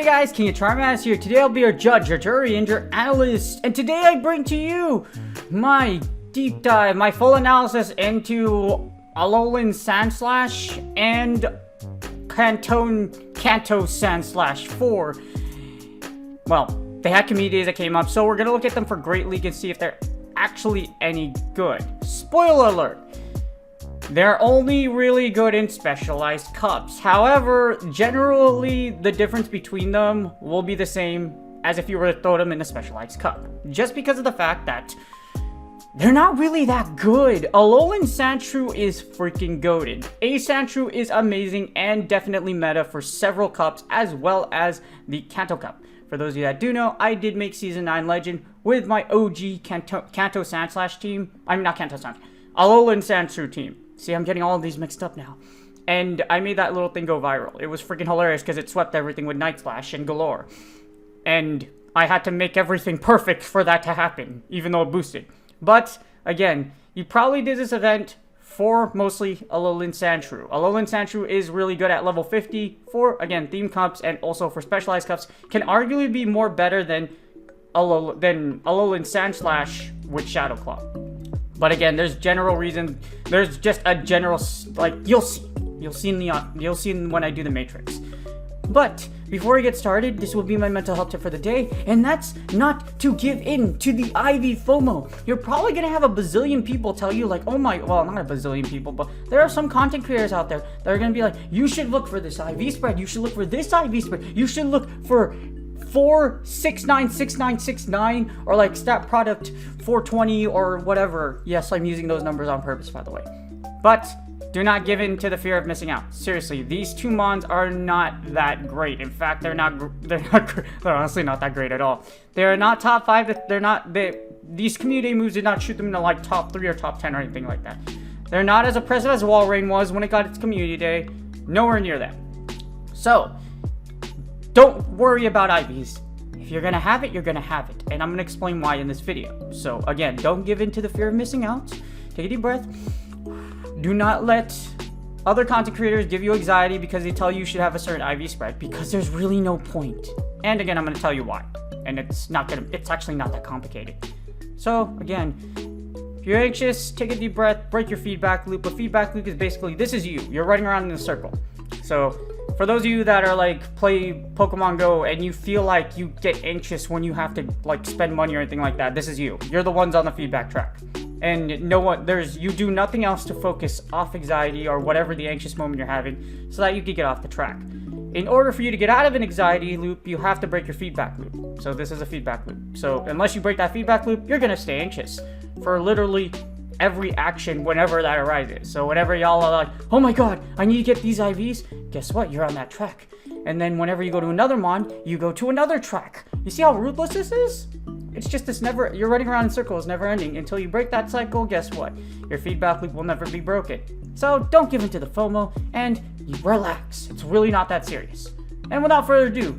guys, King of Charmass here. Today I'll be your judge, your jury, and your analyst. And today I bring to you my deep dive, my full analysis into Alolan Sandslash and Kanto Sandslash 4. Well, they had community days that came up, so we're going to look at them for Great League and see if they're actually any good. Spoiler alert! They're only really good in specialized cups. However, generally, the difference between them will be the same as if you were to throw them in a specialized cup. Just because of the fact that they're not really that good. Alolan Sandshrew is freaking goated. A Sandshrew is amazing and definitely meta for several cups, as well as the Kanto Cup. For those of you that do know, I did make Season 9 Legend with my OG Kanto Sandslash team. I'm not Kanto Sand, Alolan Sandshrew team. See, I'm getting all of these mixed up now. And I made that little thing go viral. It was freaking hilarious because it swept everything with Night Slash and galore. And I had to make everything perfect for that to happen, even though it boosted. But, again, you probably did this event for mostly Alolan Sandshrew. Alolan Sandshrew is really good at level 50 for, again, theme cups and also for specialized cups. Can arguably be more better than Alolan Sandslash with Shadow Claw. But again, there's general reason. There's just a general, like, you'll see when I do the matrix. But before we get started, this will be my mental health tip for the day, and that's not to give in to the IV FOMO. You're probably gonna have a bazillion people tell you like, oh my, well, not a bazillion people, but there are some content creators out there that are gonna be like, you should look for this IV spread, you should look for this IV spread, you should look for 4696969 or like stat product 420 or whatever. Yes, I'm using those numbers on purpose, by the way. But do not give in to the fear of missing out. Seriously, these two mons are not that great. In fact, they're honestly not that great at all. They're not top 5. These community moves did not shoot them into like top 3 or top 10 or anything like that. They're not as impressive as Walrein was when it got its community day. Nowhere near that. So don't worry about IVs. If you're gonna have it, you're gonna have it. And I'm gonna explain why in this video. So again, don't give in to the fear of missing out. Take a deep breath. Do not let other content creators give you anxiety because they tell you should have a certain IV spread, because there's really no point. And again, I'm gonna tell you why. And it's actually not that complicated. So again, if you're anxious, take a deep breath, break your feedback loop. A feedback loop is basically, this is you. You're running around in a circle. So for those of you that are like play Pokemon Go and you feel like you get anxious when you have to like spend money or anything like that, this is you. You're the ones on the feedback track. And you do nothing else to focus off anxiety or whatever the anxious moment you're having so that you can get off the track. In order for you to get out of an anxiety loop, you have to break your feedback loop. So this is a feedback loop. So unless you break that feedback loop, you're gonna stay anxious for literally every action whenever that arises. So whenever y'all are like, oh my god, I need to get these IVs, guess what? You're on that track. And then whenever you go to another mon, you go to another track. You see how ruthless this is? It's just this you're running around in circles, never ending. Until you break that cycle, guess what? Your feedback loop will never be broken. So don't give in to the FOMO and you relax. It's really not that serious. And without further ado,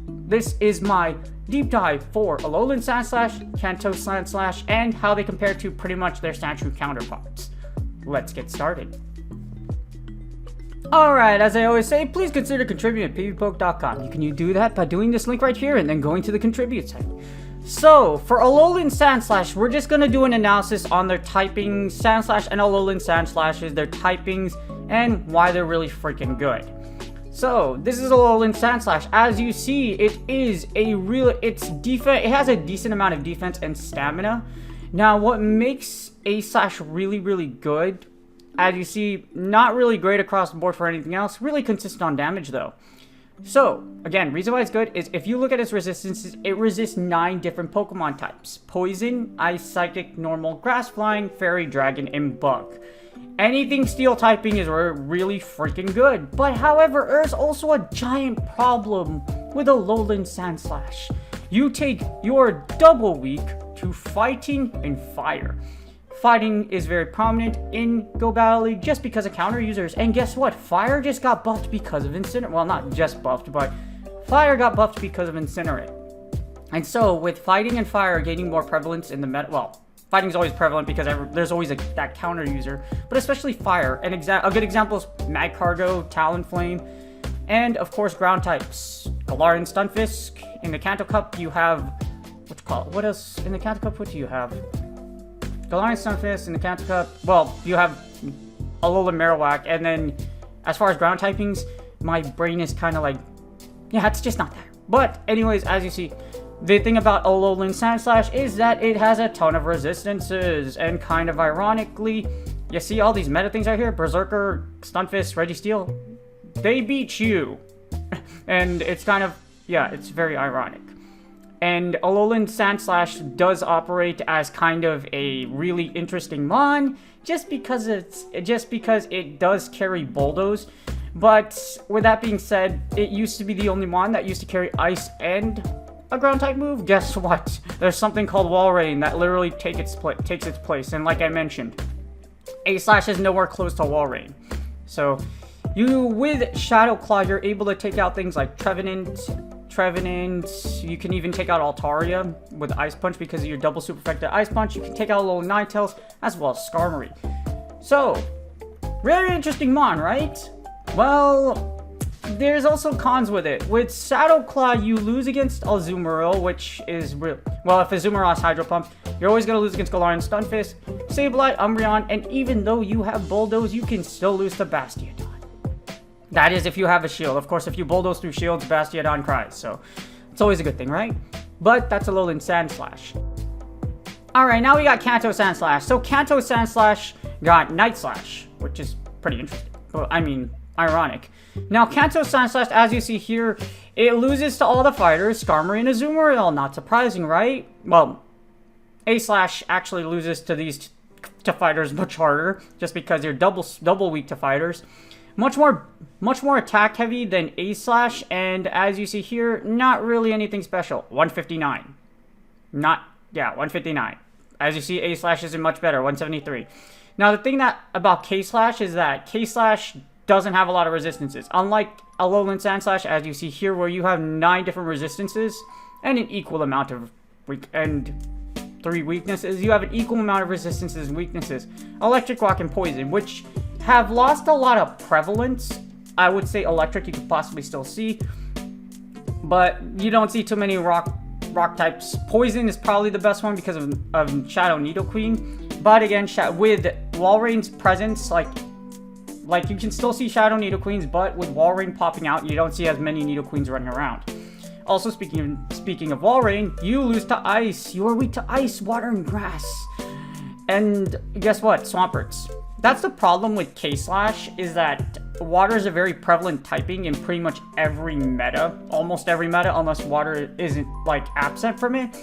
this is my deep dive for Alolan Sandslash, Kanto Sandslash, and how they compare to pretty much their Sandshrew counterparts. Let's get started. Alright, as I always say, please consider contributing at pvpoke.com. You can do that by doing this link right here and then going to the contribute site. So, for Alolan Sandslash, we're just going to do an analysis on their typing, Sandslash and Alolan Sandslashes, their typings, and why they're really freaking good. So, this is Alolan Sandslash. As you see, it has a decent amount of defense and stamina. Now, what makes A-Slash really, really good, as you see, not really great across the board for anything else, really consistent on damage though. So, again, reason why it's good is if you look at its resistances, it resists 9 different Pokemon types. Poison, Ice, Psychic, Normal, Grass, Flying, Fairy, Dragon, and Bug. Anything steel typing is really freaking good. But however, there's also a giant problem with Alolan Sandslash. You're double weak to Fighting and Fire. Fighting is very prominent in Go Battle League just because of counter users. And guess what? Fire just got buffed because of Incinerate. Well, not just buffed, but Fire got buffed because of Incinerate. And so, with Fighting and Fire gaining more prevalence in the meta, well, Fighting is always prevalent because there's always that counter user, but especially Fire. A good example is Magcargo, Talonflame, and of course ground types. Galarian Stunfisk. In the Kanto Cup, you have... What else? In the Kanto Cup, what do you have? Galarian Stunfisk in the Kanto Cup. Well, you have Alolan Marowak. And then, as far as ground typings, my brain is kind of like... Yeah, it's just not there. But, anyways, as you see, the thing about Alolan Sandslash is that it has a ton of resistances. And kind of ironically, you see all these meta things right here? Berserker, Stunfisk, Registeel. They beat you. And it's kind of... Yeah, it's very ironic. And Alolan Sandslash does operate as kind of a really interesting mon, just because it does carry Bulldoze. But with that being said, it used to be the only mon that used to carry Ice and a ground type move. Guess what? There's something called Walrein that literally takes its place. And like I mentioned, A-Slash is nowhere close to Walrein. So with Shadow Claw, you're able to take out things like Trevenant. You can even take out Altaria with Ice Punch because of your double super effective Ice Punch. You can take out Alolan Ninetales as well as Skarmory. So, really interesting mon, right? Well, there's also cons with it. With Shadow Claw, you lose against Azumarill, which is real. Well, if Azumarill has Hydro Pump, you're always going to lose against Galarian Stunfisk, Sableye, Umbreon, and even though you have Bulldoze, you can still lose to Bastiodon. That is if you have a shield. Of course, if you Bulldoze through shields, Bastiodon cries. So, it's always a good thing, right? But that's Alolan Sandslash. Alright, now we got Kanto Sandslash. So, Kanto Sandslash got Night Slash, which is pretty interesting. Well, I mean, ironic. Now, Kanto Sandslash, as you see here, it loses to all the fighters, Skarmory and Azumarill. Not surprising, right? Well, A-Slash actually loses to these fighters much harder, just because you're double weak to fighters. Much more attack heavy than A-Slash, and as you see here, not really anything special. 159. 159. As you see, A-Slash isn't much better, 173. Now, the thing about K-Slash is that K-Slash doesn't have a lot of resistances. Unlike Alolan Sandslash, as you see here, where you have 9 different resistances, and an equal amount of 3 weaknesses, you have an equal amount of resistances and weaknesses. Electric Rock and Poison, which have lost a lot of prevalence. I would say Electric you could possibly still see, but you don't see too many rock types. Poison is probably the best one because of Shadow Nidoqueen, but again, with Walrein's presence, like you can still see Shadow Nidoqueens, but with Walrein popping out, you don't see as many Nidoqueens running around. Also, speaking of Walrein, you lose to Ice. You are weak to Ice, Water, and Grass. And guess what? Swamperts. That's the problem with K-Slash, is that Water is a very prevalent typing in pretty much every meta. Almost every meta, unless Water isn't, absent from it.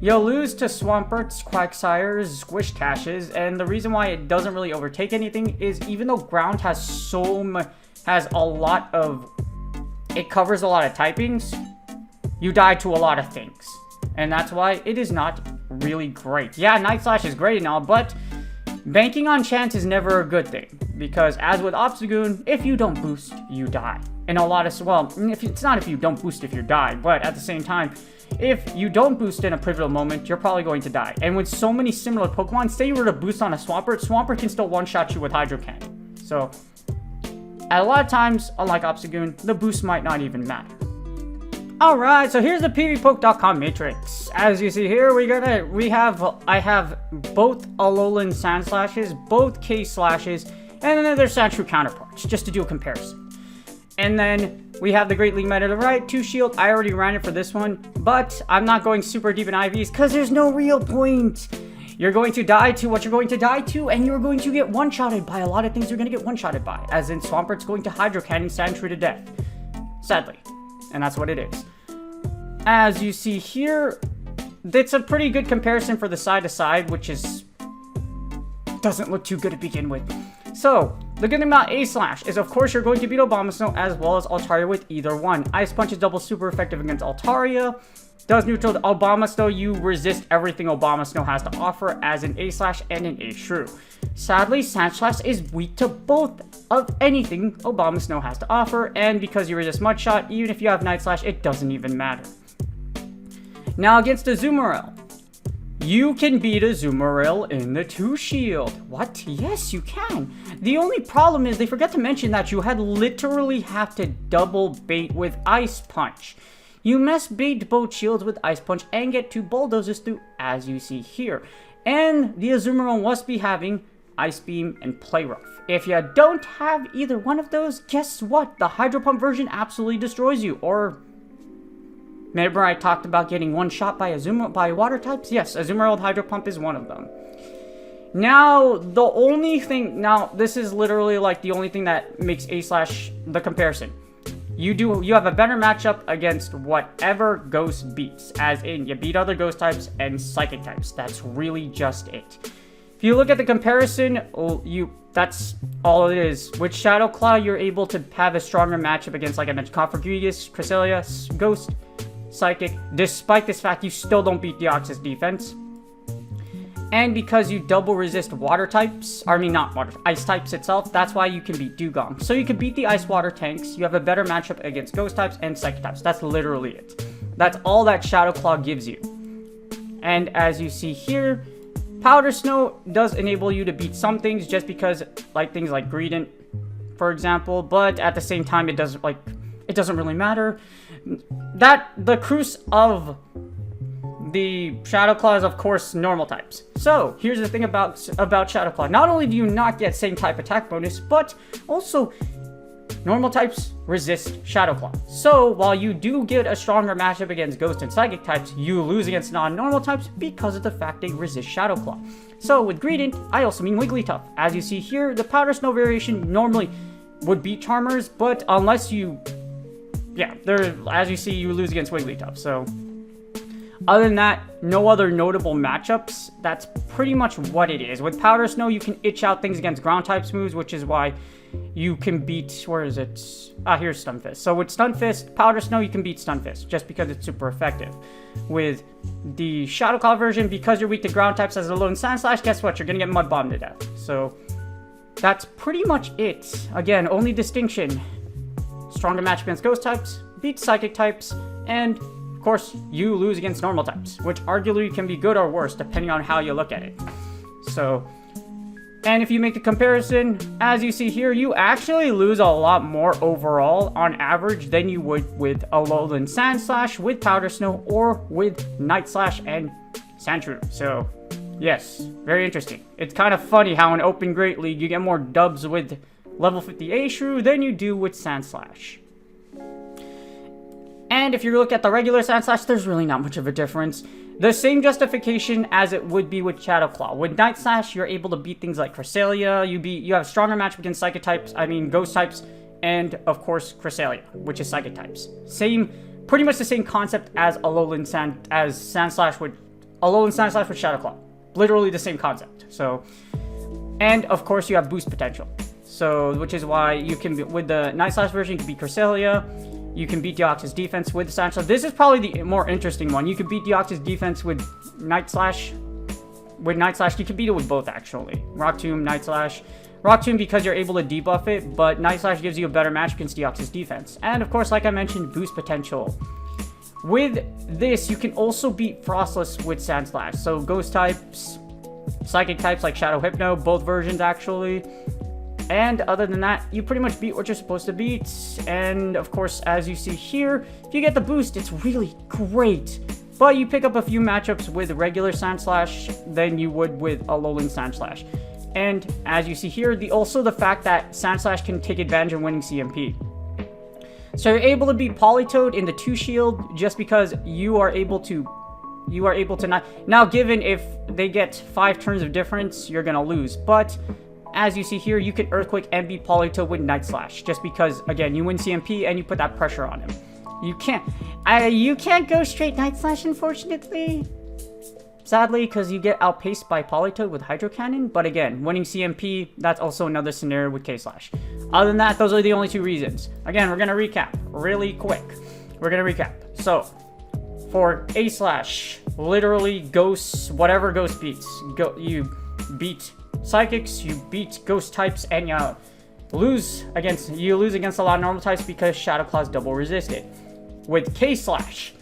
You'll lose to Swamperts, Quagsires, Squish Cashes, and the reason why it doesn't really overtake anything is even though Ground has it covers a lot of typings, you die to a lot of things. And that's why it is not really great. Yeah, Night Slash is great and all, but banking on chance is never a good thing. Because as with Obstagoon, if you don't boost, you die. And a lot of, well, it's not if you don't boost if you die, but at the same time, if you don't boost in a pivotal moment, you're probably going to die. And with so many similar Pokemon, say you were to boost on a Swampert can still one-shot you with Hydro Cannon. So, at a lot of times, unlike Obstagoon, the boost might not even matter. Alright, so here's the PvPoke.com matrix. As you see here, I have both Alolan Sandslashes, both K-Slashes, and then there's Sandshrew counterparts, just to do a comparison. And then we have the Great League meta to the right, 2 shield. I already ran it for this one, but I'm not going super deep in IVs because there's no real point. You're going to die to what you're going to die to, and you're going to get one-shotted by a lot of things you're going to get one-shotted by, as in Swampert's going to Hydro Cannon Sandshrew to death. Sadly. And that's what it is. As you see here, it's a pretty good comparison for the side-to-side, which doesn't look too good to begin with. So, the good thing about A-Slash is, of course, you're going to beat Abomasnow as well as Altaria with either one. Ice Punch is double super effective against Altaria. Does neutral Abomasnow, you resist everything Abomasnow has to offer as an A-Slash and an A-Shrew. Sadly, Sandslash is weak to both of anything Abomasnow has to offer, and because you resist Mudshot, even if you have Night Slash, it doesn't even matter. Now against Azumarill, You can beat Azumarill in the 2-shield. What? Yes, you can. The only problem is they forgot to mention that you had literally have to double bait with Ice Punch. You must bait both shields with Ice Punch and get 2 bulldozers through, as you see here. And the Azumarill must be having Ice Beam and Play Rough. If you don't have either one of those, guess what? The Hydro Pump version absolutely destroys you. Or remember I talked about getting one shot by water types? Yes, Azumarill Hydro Pump is one of them. Now, the only thing, this is literally like the only thing that makes A-Slash the comparison. You have a better matchup against whatever Ghost beats, as in you beat other Ghost types and Psychic types. That's really just it. If you look at the comparison, that's all it is. With Shadow Claw, you're able to have a stronger matchup against, like I mentioned, Cofagrigus, Cresselia, Ghost, Psychic. Despite this fact, you still don't beat Deoxys defense. And because you double resist water types, ice types itself, that's why you can beat Dugong. So you can beat the ice water tanks, you have a better matchup against Ghost types and Psychic types. That's literally it. That's all that Shadow Claw gives you. And as you see here, Powder Snow does enable you to beat some things just because, like things like Greedent, for example, but at the same time, it doesn't really matter. The Cruise of the Shadow Claw is, of course, normal types. So, here's the thing about Shadow Claw. Not only do you not get same type attack bonus, but also normal types resist Shadow Claw. So, while you do get a stronger matchup against Ghost and Psychic types, you lose against non-normal types because of the fact they resist Shadow Claw. So, with Greedent, I also mean Wigglytuff. As you see here, the Powder Snow variation normally would beat Charmers, but unless you... as you see, you lose against Wigglytuff, so... Other than that, no other notable matchups. That's pretty much what it is. With Powder Snow, you can itch out things against ground types moves, which is why you can beat... Where is it? Here's Stunfisk. So with Stunfisk, Powder Snow, you can beat Stunfisk, just because it's super effective. With the Shadow Claw version, because you're weak to ground types as Alolan Sandslash, guess what? You're going to get Mud Bombed to death. So that's pretty much it. Again, only distinction. Stronger match against Ghost types, beat Psychic types, and... of course, you lose against normal types, which arguably can be good or worse, depending on how you look at it. So, and if you make the comparison, as you see here, you actually lose a lot more overall, on average, than you would with Alolan Sandslash, with Powder Snow, or with Night Slash and Sandshrew. So, yes, very interesting. It's kind of funny how in Open Great League, you get more dubs with level 50 Ashrew than you do with Sandslash. And if you look at the regular Sandslash, there's really not much of a difference. The same justification as it would be with Shadow Claw. With Night Slash, you're able to beat things like Cresselia. You have a stronger matchup against Psychic types, Ghost types, and of course Cresselia, which is Psychic types. Pretty much the same concept as Alolan Sandslash with Shadow Claw. Literally the same concept. So, and of course you have boost potential. So, which is why you can with the Night Slash version, you can beat Cresselia. You can beat Deoxys defense with Sandshrew. This is probably the more interesting one. You can beat Deoxys defense with Night Slash. With Night Slash, you can beat it with both, actually. Rock Tomb, Night Slash. Rock Tomb because you're able to debuff it, but Night Slash gives you a better match against Deoxys defense. And, of course, like I mentioned, boost potential. With this, you can also beat Frostless with Sandslash. So, Ghost types, Psychic types like Shadow Hypno, both versions, actually. And other than that, you pretty much beat what you're supposed to beat. And of course, as you see here, if you get the boost, it's really great. But you pick up a few matchups with regular Sandslash than you would with Alolan Sandslash. And as you see here, also the fact that Sandslash can take advantage of winning CMP. So you're able to beat Politoed in the 2-shield just because you are able to not... Now, given if they get 5 turns of difference, you're going to lose. But... as you see here, you can Earthquake and beat Politoed with Night Slash, just because, again, you win CMP and you put that pressure on him. You can't go straight Night Slash, unfortunately. Sadly, because you get outpaced by Politoed with Hydro Cannon. But again, winning CMP, that's also another scenario with K-Slash. Other than that, those are the only 2 reasons. Again, we're going to recap really quick. So, for A-Slash, literally Ghosts, whatever Ghost beats, you beat Psychics, you beat Ghost types, and you lose against a lot of normal types because Shadow Claw's double resisted. With K-Slash,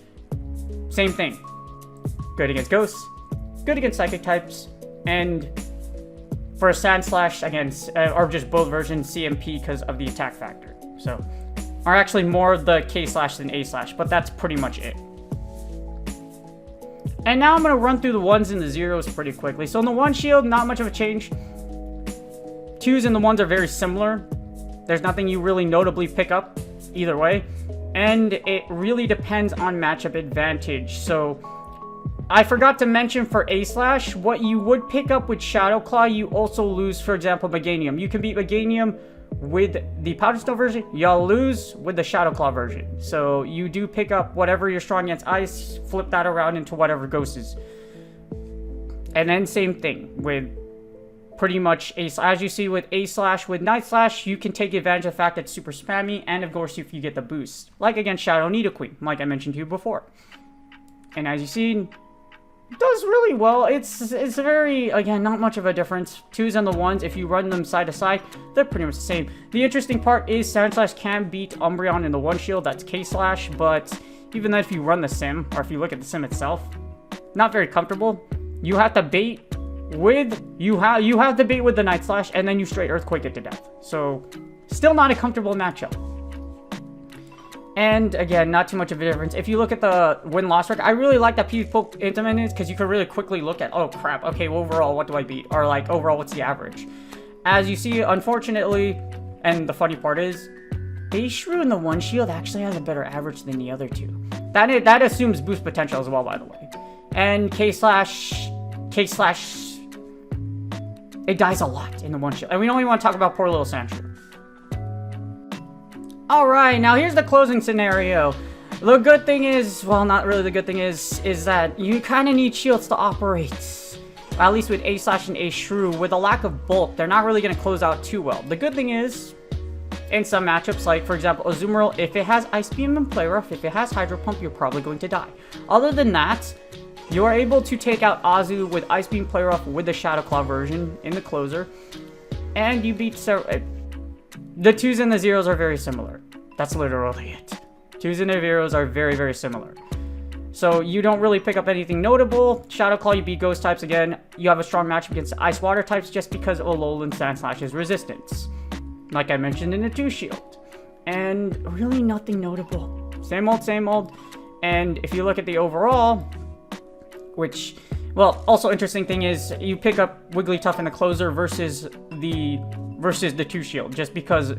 same thing. Good against Ghosts, good against Psychic types, and for a Sandslash, again, or just both versions, CMP because of the attack factor. So, are actually more the K-Slash than A-Slash, but that's pretty much it. And now I'm going to run through the 1s and the 0s pretty quickly. So in the 1 shield, not much of a change. 2s and the 1s are very similar. There's nothing you really notably pick up either way. And it really depends on matchup advantage. So I forgot to mention for A-Slash, what you would pick up with Shadow Claw, you also lose, for example, Meganium. You can beat Meganium with the Powder Snow version, you'll lose with the Shadow Claw version. So you do pick up whatever you're strong against Ice, flip that around into whatever Ghost is. And then same thing with pretty much as you see with A-Slash, with Night Slash, you can take advantage of the fact that it's super spammy, and of course if you get the boost. Like against Shadow Nidoqueen, like I mentioned to you before. And as you see, does really well. It's very, again, not much of a difference. 2s and the 1s, if you run them side to side, they're pretty much the same. The interesting part is Sandslash can beat Umbreon in the 1 shield, that's K-Slash, but even then if you run the sim, or if you look at the sim itself, not very comfortable. You have to bait with, you have to bait with the Night Slash, and then you straight Earthquake it to death. So, still not a comfortable matchup. And again, not too much of a difference. If you look at the win-loss record, I really like that PvP Intimate because you can really quickly look at, oh crap, okay, well, overall, what do I beat? Or like, overall, what's the average? As you see, unfortunately, and the funny part is, Sandshrew in the 1 shield actually has a better average than the other 2. That assumes boost potential as well, by the way. And K-Slash, it dies a lot in the 1 shield. And we don't even want to talk about poor little Sandshrew. Alright, now here's the closing scenario. The good thing is, well, not really the good thing is that you kind of need shields to operate. At least with A-Slash and Sandshrew, with a lack of bulk, they're not really going to close out too well. The good thing is, in some matchups, like for example, Azumarill, if it has Ice Beam and Play Rough, if it has Hydro Pump, you're probably going to die. Other than that, you are able to take out Azu with Ice Beam, Play Rough with the Shadow Claw version in the closer, and you beat the 2s and the 0s are very similar. That's literally it. 2s and the 0s are very, very similar. So you don't really pick up anything notable. Shadow Claw, you beat Ghost types again. You have a strong matchup against Ice Water types just because Alolan Sandslash's resistance. Like I mentioned in the 2 shield. And really nothing notable. Same old, same old. And if you look at the overall, which, well, also interesting thing is you pick up Wigglytuff in the closer versus the 2 shield, just because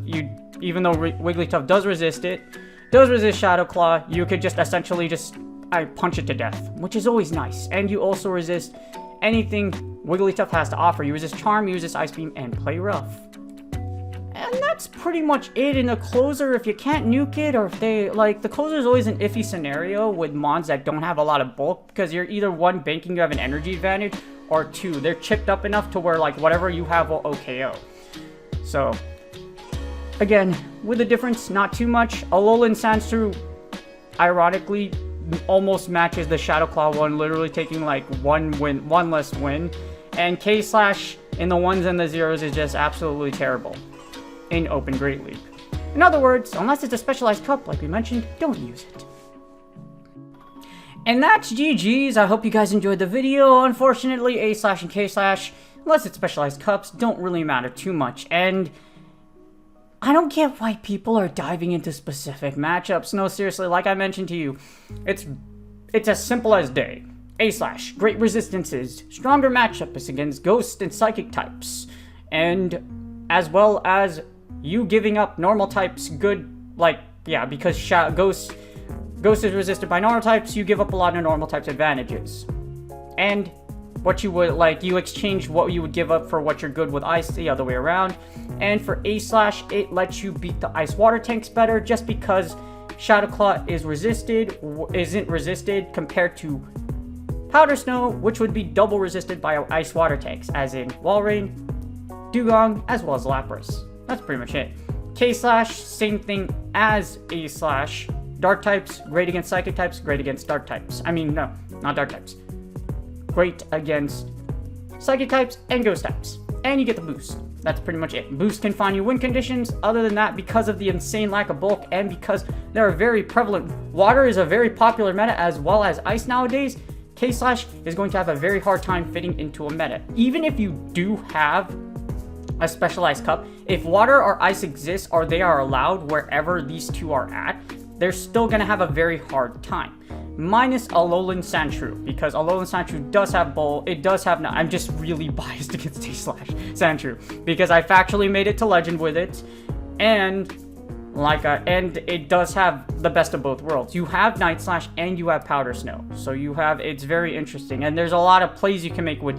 even though Wigglytuff does resist Shadow Claw, you could just essentially punch it to death, which is always nice. And you also resist anything Wigglytuff has to offer. You resist Charm, you resist Ice Beam, and Play Rough. And that's pretty much it in a closer. If you can't nuke it, or if the closer is always an iffy scenario with mons that don't have a lot of bulk, because you're either 1, banking to have an energy advantage, or 2, they're chipped up enough to where whatever you have will OKO. So, again, with the difference, not too much. Alolan Sandshrew, ironically, almost matches the Shadow Claw one, literally taking one less win. And K-Slash in the 1s and the 0s is just absolutely terrible in Open Great League. In other words, unless it's a specialized cup, like we mentioned, don't use it. And that's GG's. I hope you guys enjoyed the video. Unfortunately, A-Slash and K-Slash, unless it's specialized cups, don't really matter too much. And I don't get why people are diving into specific matchups. No, seriously, like I mentioned to you, it's as simple as day. A-Slash, great resistances, stronger matchups against Ghost and Psychic types, and as well as you giving up normal types good, because Ghost is resisted by normal types, you give up a lot of normal types advantages. And what you would, you exchange what you would give up for what you're good with Ice, the other way around. And for A-Slash, it lets you beat the Ice Water tanks better, just because Shadow Claw isn't resisted compared to Powder Snow, which would be double resisted by Ice Water tanks, as in Walrein, Dugong, as well as Lapras. That's pretty much it. K-Slash, same thing as A-Slash. Dark types, great against Psychic types, great against Dark types. I mean, no, not Dark types. Great against Psychic types and Ghost types. And you get the boost. That's pretty much it. Boost can find you win conditions. Other than that, because of the insane lack of bulk and because there are very prevalent, water is a very popular meta as well as Ice nowadays, K-Slash is going to have a very hard time fitting into a meta. Even if you do have a specialized cup, if water or ice exists or they are allowed wherever these two are at, they're still going to have a very hard time. Minus Alolan Sandshrew, because Alolan Sandshrew does have Bull, it does have, I'm just really biased against Sandslash Sandshrew, because I factually made it to Legend with it, and and it does have the best of both worlds. You have Night Slash and you have Powder Snow, so you have, it's very interesting, and there's a lot of plays you can make with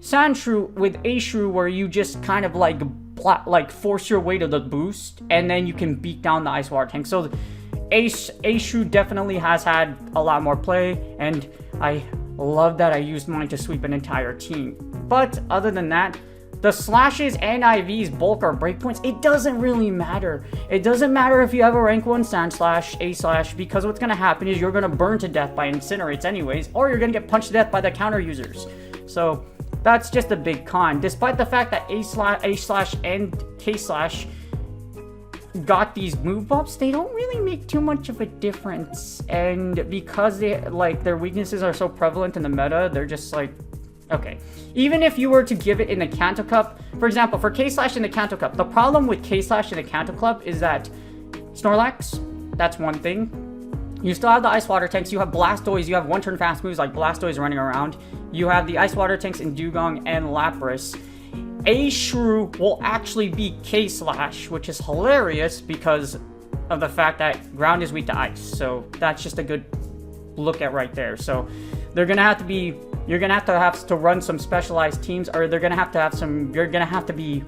Sandshrew, with Ashrew, where you just kind of like force your way to the boost, and then you can beat down the Ice Water tank. So Ashrew definitely has had a lot more play, and I love that I used mine to sweep an entire team. But other than that, the slashes and IVs, bulk or breakpoints, it doesn't really matter. It doesn't matter if you have a rank 1 Sandslash, A-Slash, because what's going to happen is you're going to burn to death by Incinerates anyways, or you're going to get punched to death by the counter users. So that's just a big con. Despite the fact that A-Slash and K-Slash got these move buffs, they don't really make too much of a difference. And because they their weaknesses are so prevalent in the meta, they're just like, okay. Even if you were to give it in the Kanto Cup, for example, for K-Slash in the Kanto Cup, the problem with K-Slash in the Kanto Cup is that Snorlax, that's one thing. You still have the Ice Water tanks, you have Blastoise, you have one-turn fast moves like Blastoise running around. You have the Ice Water tanks in Dugong and Lapras. Ashrew will actually be K-Slash, which is hilarious because of the fact that ground is weak to ice. So that's just a good look at right there. So they're gonna have to be, you're gonna have to run some specialized teams, or they're gonna have to have some, you're gonna have to be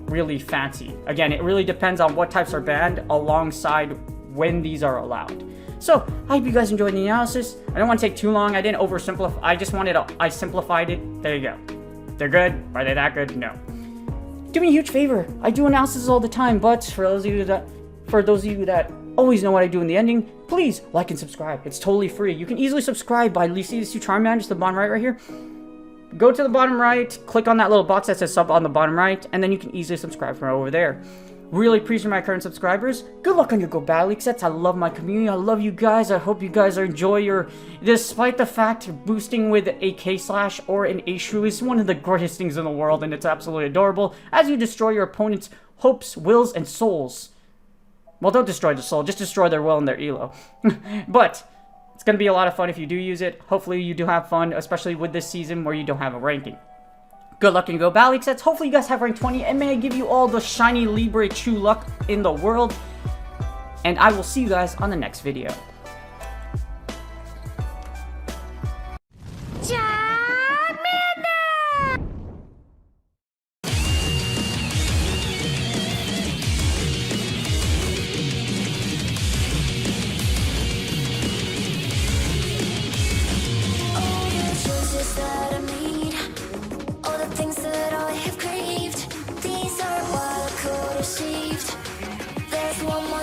really fancy. Again, it really depends on what types are banned alongside when these are allowed. So I hope you guys enjoyed the analysis. I don't want to take too long. I didn't oversimplify. I just wanted to, I simplified it. There you go. They're good. Are they that good? No. Do me a huge favor. I do analysis all the time, but for those of you that always know what I do in the ending, please like and subscribe. It's totally free. You can easily subscribe by, you see these two Charmanders at the bottom right here? Go to the bottom right, click on that little box that says sub on the bottom right, and then you can easily subscribe from over there. Really appreciate my current subscribers. Good luck on your Go Battle League sets. I love my community. I love you guys. I hope you guys enjoy your... Despite the fact boosting with a K-Slash or an Ashrew is one of the greatest things in the world, and it's absolutely adorable as you destroy your opponent's hopes, wills, and souls. Well, don't destroy the soul. Just destroy their will and their elo. But it's going to be a lot of fun if you do use it. Hopefully you do have fun, especially with this season where you don't have a ranking. Good luck in your Go Battle League sets. Hopefully you guys have rank 20, and may I give you all the shiny Libre True luck in the world. And I will see you guys on the next video.